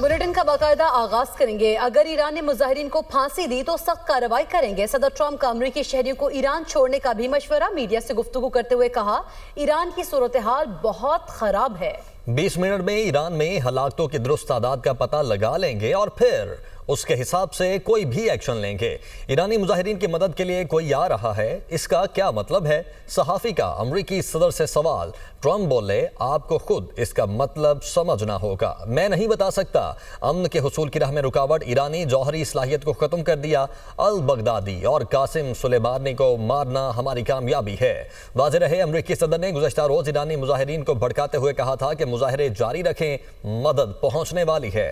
Bulletin का बाकायदा आगाज करेंगे। अगर ईरान ने मुजाहिरीन को फांसी दी तो सख्त कार्रवाई करेंगे। सदर ट्रंप का अमरीकी शहरियों को ईरान छोड़ने का भी मशवरा। मीडिया से गुफ्तगू करते हुए कहा, ईरान की सूरत हाल बहुत खराब है। 20 मिनट में ईरान में हलाकतों की दुरुस्त तादाद का पता लगा लेंगे और फिर उसके हिसाब से कोई भी एक्शन लेंगे। ईरानी मुजाहिरीन की मदद के लिए कोई आ रहा है, इसका क्या मतलब है? सहाफ़ी का अमरीकी सदर से सवाल। ट्रंप बोले, आपको खुद इसका मतलब समझना होगा, मैं नहीं बता सकता। अमन के हुसूल की राह में रुकावट, ईरानी जौहरी सलाहियत को ख़त्म कर दिया। अल बगदादी और कासिम सुलेमानी को मारना हमारी कामयाबी है। वाज़ेह रहे, अमरीकी सदर ने गुज़श्ता रोज़ ईरानी मुजाहिरीन को भड़काते हुए कहा था कि मुजाहरे जारी रखें, मदद पहुँचने वाली है।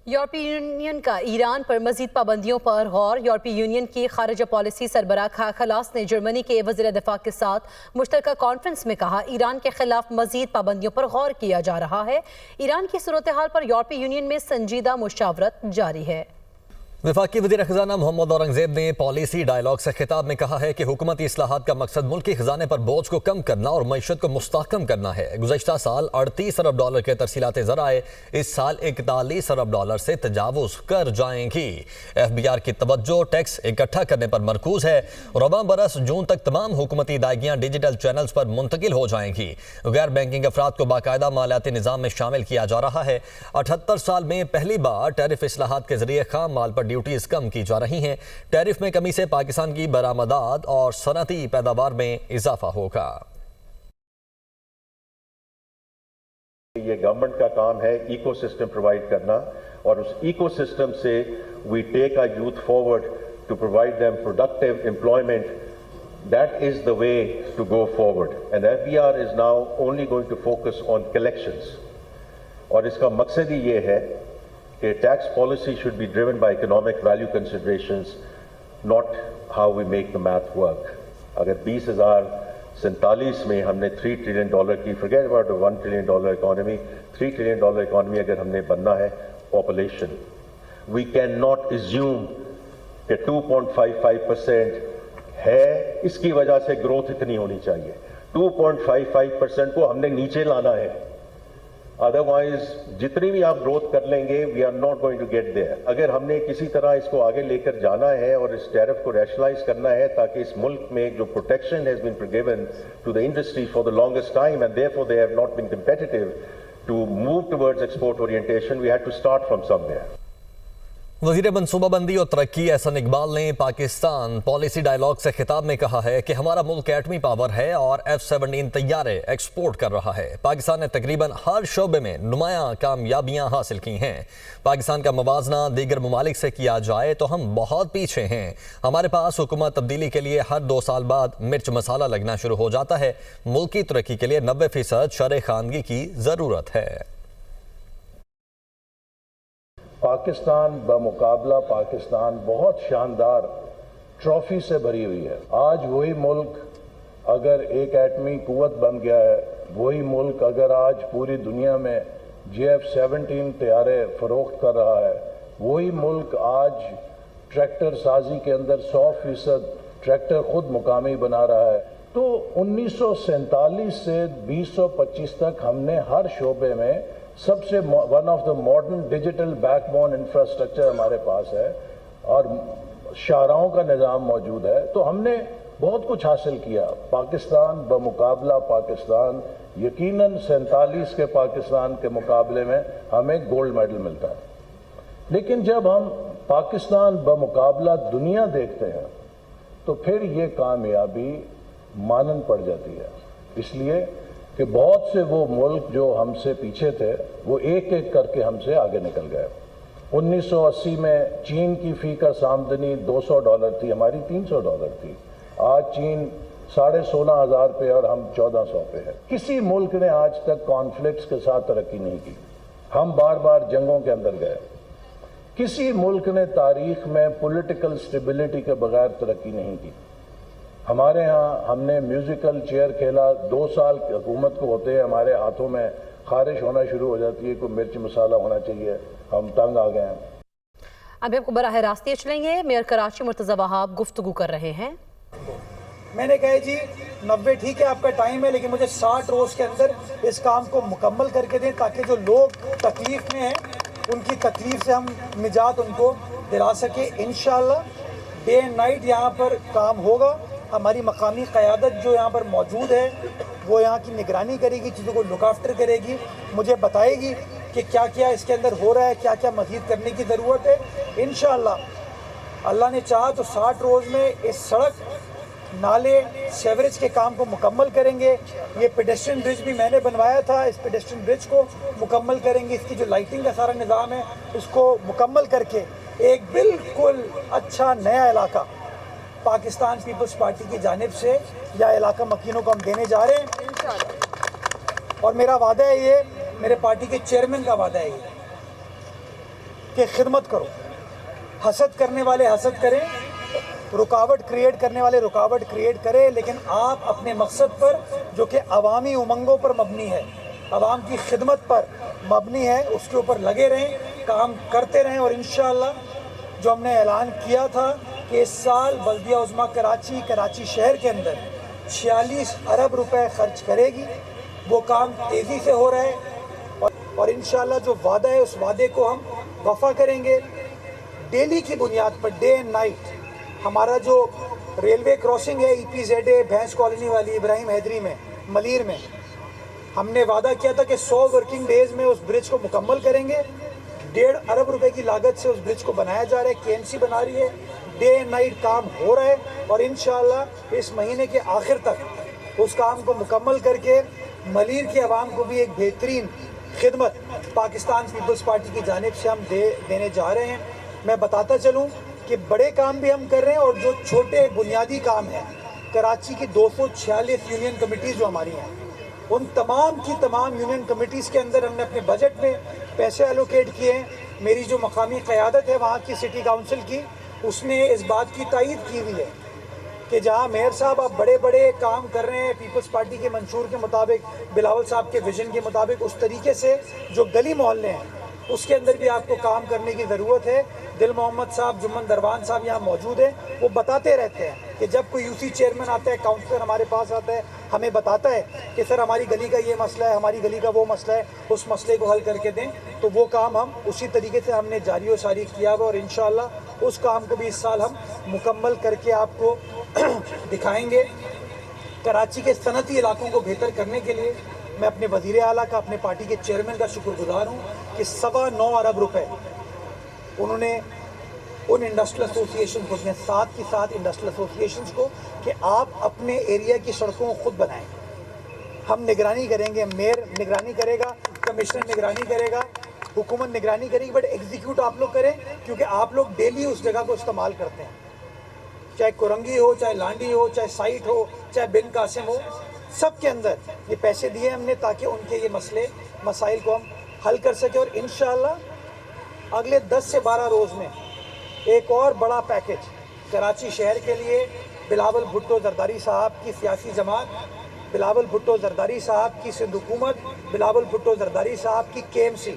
यूरोपीय यूनियन का ईरान पर मजीद पाबंदियों पर गौर। यूरोपीय यूनियन की खारिजा पॉलिसी सरबराह खा खलास ने जर्मनी के वज़ीर दिफा के साथ मुश्तरका कॉन्फ्रेंस में कहा, ईरान के खिलाफ मजीद पाबंदियों पर गौर किया जा रहा है। ईरान की सूरत हाल पर यूरोपीय यूनियन में संजीदा मुशावरत जारी है। वफाकी वज़ीर ख़ज़ाना मोहम्मद औरंगज़ेब ने पॉलिसी डायलॉग से खिताब में कहा है कि हुकूमती इस्लाहात का मकसद मुल्की ख़जाने पर बोझ को कम करना और मईशत को मुस्तहकम करना है। गुज़श्ता साल 38 अरब डॉलर के तरसीलात ज़राए इस साल 41 अरब डॉलर से तजावुज़ कर जाएंगी। FBR की तवज्जो टैक्स इकट्ठा करने पर मरकूज़ है। रवां बरस जून तक तमाम हुकूमती अदायगियाँ डिजिटल चैनल्स पर मुंतकिल हो जाएंगी। गैर बैंकिंग अफराद को बाकायदा मालियाती निज़ाम में शामिल किया जा रहा है। 78 साल में पहली बार टैरिफ इस्लाहात के जरिए खाम माल पर ड्यूटीज कम की जा रही हैं। टैरिफ में कमी से पाकिस्तान की बरामदात और सनती पैदावार में इजाफा होगा। ये गवर्नमेंट का काम है इकोसिस्टम प्रोवाइड करना, और उस इकोसिस्टम से we take our youth forward to provide them productive employment. That is the way to go forward, and FBR is now only going to focus on collections. और इसका मकसद ही ये है कि tax policy should be driven by economic value considerations, not how we make the math work. अगर 20,047 में हमने $3 ट्रिलियन की, forget about $1 trillion economy, $3 trillion economy अगर हमने बनना है, population, we can not assume कि 2.55% है, इसकी वजह से ग्रोथ इतनी होनी चाहिए। 2.55% को हमने नीचे लाना है, अदरवाइज जितनी भी आप ग्रोथ कर लेंगे, we are not going to get there. अगर हमने किसी तरह इसको आगे लेकर जाना है और इस टैरिफ को रैशनलाइज करना है, ताकि इस मुल्क में जो protection has been given to the industry for the longest time and therefore they have not been competitive to move towards export orientation, we had to start from somewhere. वज़ीर मनसूबाबंदी और तरक्की एहसन इकबाल ने पाकिस्तान पॉलिसी डायलॉग से खिताब में कहा है कि हमारा मुल्क एटमी पावर है और F-17 तैयारे एक्सपोर्ट कर रहा है। पाकिस्तान ने तकरीबन हर शोबे में नुमायां कामयाबियां हासिल की हैं। पाकिस्तान का मुवाजना दीगर ममालिक से किया जाए तो हम बहुत पीछे हैं। हमारे पास हुकूमत तब्दीली के लिए हर 2 साल बाद मिर्च मसाला लगना शुरू हो जाता है। मुल्क की तरक्की के लिए 90% शरह खानगी की ज़रूरत है। पाकिस्तान बमुकाबला पाकिस्तान बहुत शानदार ट्रॉफी से भरी हुई है। आज वही मुल्क अगर एक एटमी कुव्वत बन गया है, वही मुल्क अगर आज पूरी दुनिया में JF-17 तैयारे फरोख्त कर रहा है, वही मुल्क आज ट्रैक्टर साजी के अंदर 100% ट्रैक्टर खुद मुकामी बना रहा है। तो 1947 से 2025 तक हमने हर शोबे में सबसे one of the modern digital backbone infrastructure हमारे पास है और शाहराहों का निज़ाम मौजूद है। तो हमने बहुत कुछ हासिल किया। पाकिस्तान बमुकाबला पाकिस्तान, यकीनन 47 के पाकिस्तान के मुकाबले में हमें गोल्ड मेडल मिलता है। लेकिन जब हम पाकिस्तान बमुकाबला दुनिया देखते हैं तो फिर ये कामयाबी मानन पड़ जाती है, इसलिए कि बहुत से वो मुल्क जो हमसे पीछे थे वो एक एक करके हमसे आगे निकल गए। 1980 में चीन की फी का आमदनी $200 थी, हमारी $300 थी। आज चीन 16,500 पे और हम 1,400 पे है। किसी मुल्क ने आज तक कॉन्फ्लिक्ट्स के साथ तरक्की नहीं की। हम बार बार जंगों के अंदर गए। किसी मुल्क ने तारीख में पॉलिटिकल स्टेबिलिटी के बगैर तरक्की नहीं की। हमारे यहाँ हमने म्यूजिकल चेयर खेला, 2 साल हुकूमत को होते हैं हमारे हाथों में खारिश होना शुरू हो जाती है, कोई मिर्च मसाला होना चाहिए, हम तंग आ गए हैं। अभी आपको बराह रास्ते चलेंगे। मेयर कराची मुर्तज़ा वहाब गुफ्तगू कर रहे हैं। मैंने कहा जी 90 ठीक है आपका टाइम है, लेकिन मुझे 60 रोज के अंदर इस काम को मुकम्मल करके दें, ताकि जो लोग तकलीफ में हैं ان کی تکلیف سے ہم نجات ان کو دلا سکیں. انشاءاللہ ڈے اینڈ نائٹ یہاں پر کام ہوگا. ہماری مقامی قیادت جو یہاں پر موجود ہے وہ یہاں کی نگرانی کرے گی, چیزوں کو لک آفٹر کرے گی, مجھے بتائے گی کہ کیا کیا اس کے اندر ہو رہا ہے, کیا کیا مزید کرنے کی ضرورت ہے. انشاءاللہ اللہ نے چاہا تو 60 روز میں اس سڑک, نالے, سیوریج کے کام کو مکمل کریں گے. یہ پیڈسٹرین برج بھی میں نے بنوایا تھا, اس پیڈسٹرین برج کو مکمل کریں گے. اس کی جو لائٹنگ کا سارا نظام ہے اس کو مکمل کر کے ایک بالکل اچھا نیا علاقہ پاکستان پیپلز پارٹی کی جانب سے یا علاقہ مکینوں کو ہم دینے جا رہے ہیں. اور میرا وعدہ ہے یہ, میرے پارٹی کے چیئرمین کا وعدہ ہے یہ کہ خدمت کرو. حسد کرنے والے حسد کریں, رکاوٹ کریٹ کرنے والے رکاوٹ کریٹ کریں, لیکن آپ اپنے مقصد پر جو کہ عوامی امنگوں پر مبنی ہے, عوام کی خدمت پر مبنی ہے, اس کے اوپر لگے رہیں, کام کرتے رہیں. اور انشاءاللہ جو ہم نے اعلان کیا تھا کہ اس سال بلدیہ عظمیٰ کراچی شہر کے اندر 46 ارب روپے خرچ کرے گی, وہ کام تیزی سے ہو رہا ہے. اور انشاءاللہ جو وعدہ ہے اس وعدے کو ہم وفا کریں گے. ڈیلی کی بنیاد پر ڈے اینڈ نائٹ ہمارا جو ریلوے کراسنگ ہے EPZA بھینس کالونی والی ابراہیم حیدری میں, ملیر میں, ہم نے وعدہ کیا تھا کہ 100 ورکنگ ڈیز میں اس برج کو مکمل کریں گے. 1.5 ارب روپے کی لاگت سے اس برج کو بنایا جا رہا ہے, KMC بنا رہی ہے. ڈے اینڈ نائٹ کام ہو رہا ہے اور انشاءاللہ اس مہینے کے آخر تک اس کام کو مکمل کر کے ملیر کے عوام کو بھی ایک بہترین خدمت پاکستان پیپلز پارٹی کی جانب سے ہم دینے جا رہے ہیں. میں بتاتا چلوں کہ بڑے کام بھی ہم کر رہے ہیں اور جو چھوٹے بنیادی کام ہیں, کراچی کی 246 یونین کمیٹیز جو ہماری ہیں, ان تمام کی تمام یونین کمیٹیز کے اندر ہم نے اپنے بجٹ میں پیسے ایلوکیٹ کیے ہیں. میری جو مقامی قیادت ہے وہاں کی سٹی کاؤنسل کی, اس نے اس بات کی تائید کی ہوئی ہے کہ جہاں میئر صاحب آپ بڑے بڑے کام کر رہے ہیں پیپلز پارٹی کے منشور کے مطابق, بلاول صاحب کے ویژن کے مطابق, اس طریقے سے جو گلی محلے ہیں اس کے اندر بھی آپ کو کام کرنے کی ضرورت ہے. دل محمد صاحب, جمن دروان صاحب یہاں موجود ہیں, وہ بتاتے رہتے ہیں کہ جب کوئی UC چیئرمین آتا ہے, کاؤنسلر ہمارے پاس آتا ہے, ہمیں بتاتا ہے کہ سر ہماری گلی کا یہ مسئلہ ہے, ہماری گلی کا وہ مسئلہ ہے, اس مسئلے کو حل کر کے دیں. تو وہ کام ہم اسی طریقے سے ہم نے جاری و ساری کیا ہوا, اور انشاءاللہ اس کام کو بھی اس سال ہم مکمل کر کے آپ کو دکھائیں گے. کراچی کے صنعتی علاقوں کو بہتر کرنے کے لیے میں اپنے وزیر اعلیٰ کا, اپنے پارٹی کے چیئرمین کا شکر گزار ہوں کہ 9.25 ارب روپے انہوں نے ان انڈسٹریل ایسوسیشن کو, 7 کی 7 انڈسٹریل ایسوسیشنز کو, کہ آپ اپنے ایریا کی سڑکوں کو خود بنائیں. ہم نگرانی کریں گے, میئر نگرانی کرے گا, کمشنر نگرانی کرے گا, حکومت نگرانی کرے گی, بٹ ایگزیکیوٹ آپ لوگ کریں, کیونکہ آپ لوگ ڈیلی اس جگہ کو استعمال کرتے ہیں. چاہے کرنگی ہو, چاہے لانڈی ہو, چاہے سائٹ ہو, چاہے بن قاسم ہو, سب کے اندر یہ پیسے دیے ہم نے تاکہ ان کے یہ مسائل کو ہم حل کر سکیں. اور انشاءاللہ اگلے 10 سے 12 روز میں ایک اور بڑا پیکج کراچی شہر کے لیے, بلاول بھٹو زرداری صاحب کی سیاسی جماعت, بلاول بھٹو زرداری صاحب کی سندھ حکومت, بلاول بھٹو زرداری صاحب کی KMC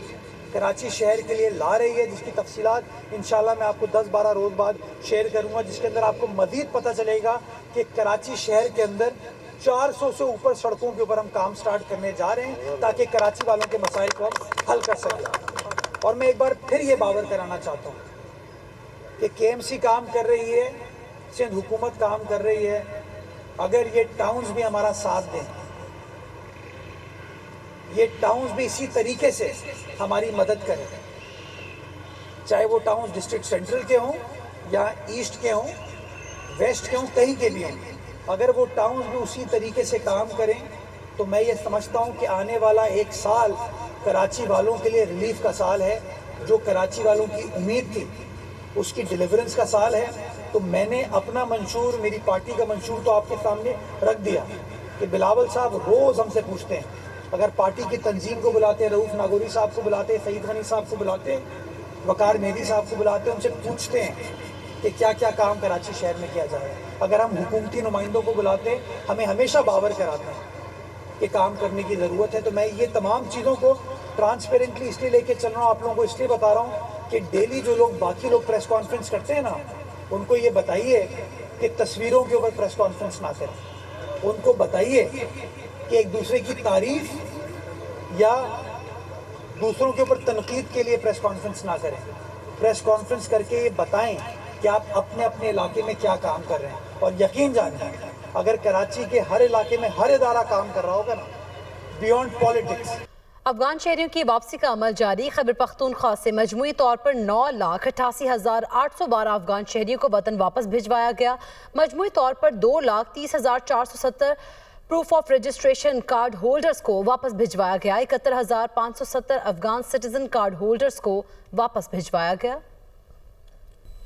کراچی شہر کے لیے لا رہی ہے, جس کی تفصیلات انشاءاللہ میں آپ کو 10-12 روز بعد شیئر کروں گا, جس کے اندر آپ کو مزید پتہ چلے گا کہ کراچی شہر کے اندر 400 سے اوپر سڑکوں کے اوپر ہم کام سٹارٹ کرنے جا رہے ہیں تاکہ کراچی والوں کے مسائل کو ہم حل کر سکیں. اور میں ایک بار پھر یہ باور کرانا چاہتا ہوں کہ KMC کام کر رہی ہے, سندھ حکومت کام کر رہی ہے, اگر یہ ٹاؤنز بھی ہمارا ساتھ دیں, یہ ٹاؤنز بھی اسی طریقے سے ہماری مدد کریں, چاہے وہ ٹاؤنز ڈسٹرکٹ سینٹرل کے ہوں یا ایسٹ کے ہوں, ویسٹ کے ہوں, کہیں کے بھی ہوں, اگر وہ ٹاؤنز بھی اسی طریقے سے کام کریں تو میں یہ سمجھتا ہوں کہ آنے والا ایک سال کراچی والوں کے لیے ریلیف کا سال ہے. جو کراچی والوں کی امید تھی اس کی ڈیلیورنس کا سال ہے. تو میں نے اپنا منشور, میری پارٹی کا منشور تو آپ کے سامنے رکھ دیا کہ بلاول صاحب روز ہم سے پوچھتے ہیں, اگر پارٹی کی تنظیم کو بلاتے ہیں, رؤوف ناگوری صاحب کو بلاتے ہیں, سعید غنی صاحب کو بلاتے ہیں, وقار مہدی صاحب کو بلاتے ہیں, ان سے پوچھتے ہیں کہ کیا کیا کام کراچی شہر میں کیا جائے. اگر ہم حکومتی نمائندوں کو بلاتے ہیں, ہمیں ہمیشہ باور کراتے ہیں کہ کام کرنے کی ضرورت ہے. تو میں یہ تمام چیزوں کو ٹرانسپیرنٹلی اس لیے لے کے چل رہا ہوں, آپ لوگوں کو اس لیے بتا رہا ہوں کہ ڈیلی جو لوگ باقی لوگ پریس کانفرنس کرتے ہیں نا, ان کو یہ بتائیے کہ تصویروں کے اوپر پریس کانفرنس نہ کریں. ان کو بتائیے کہ ایک دوسرے کی تعریف یا दूसरों के ऊपर तनकीद के लिए प्रेस कॉन्फ्रेंस ना करें, प्रेस कॉन्फ्रेंस करके ये बताएं कि आप अपने अपने इलाके में क्या काम कर रहे हैं। और यकीन जानिए, अगर कराची के हर इलाके में हर इदारा काम कर रहा होगा ना, बियॉन्ड पॉलिटिक्स। अफगान शहरियों की वापसी का अमल जारी। खैबर पख्तूनख्वा से मजमूई तौर पर 9,88,812 अफगान शहरियों को वतन वापस भिजवाया गया। मजमूई तौर पर 2,30,470 proof of registration card holders को वापस भिजवाया गया। 71,570 अफगान सिटीजन कार्ड होल्डर्स को वापस भिजवाया गया।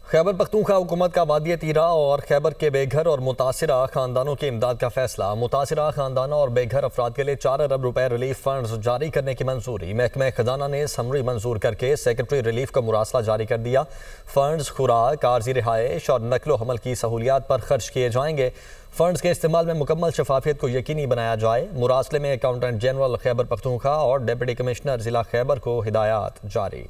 खैबर पख्तूनख्वा हुकूमत का वादी तीरा और खैबर के बेघर और मुतासिरा खानदानों की इमदाद का फैसला। मुतासिरा खानदानों और बेघर अफराद के लिए 4 अरब रुपए रिलीफ फंड्स जारी करने की मंजूरी। महकमा खजाना ने समरी मंजूर करके सेक्रेटरी रिलीफ का मुरासला जारी कर दिया। फंड्स खुराक, आर्जी रिहाइश और नकलो हमल की सहूलियात पर खर्च किए जाएंगे। फंड्स के इस्तेमाल में मुकम्मल शफाफियत को यकीनी बनाया जाए। मुरासले में अकाउंटेंट जनरल खैबर पख्तूनख्वा और डिप्टी कमिश्नर ज़िला खैबर को हिदायत जारी।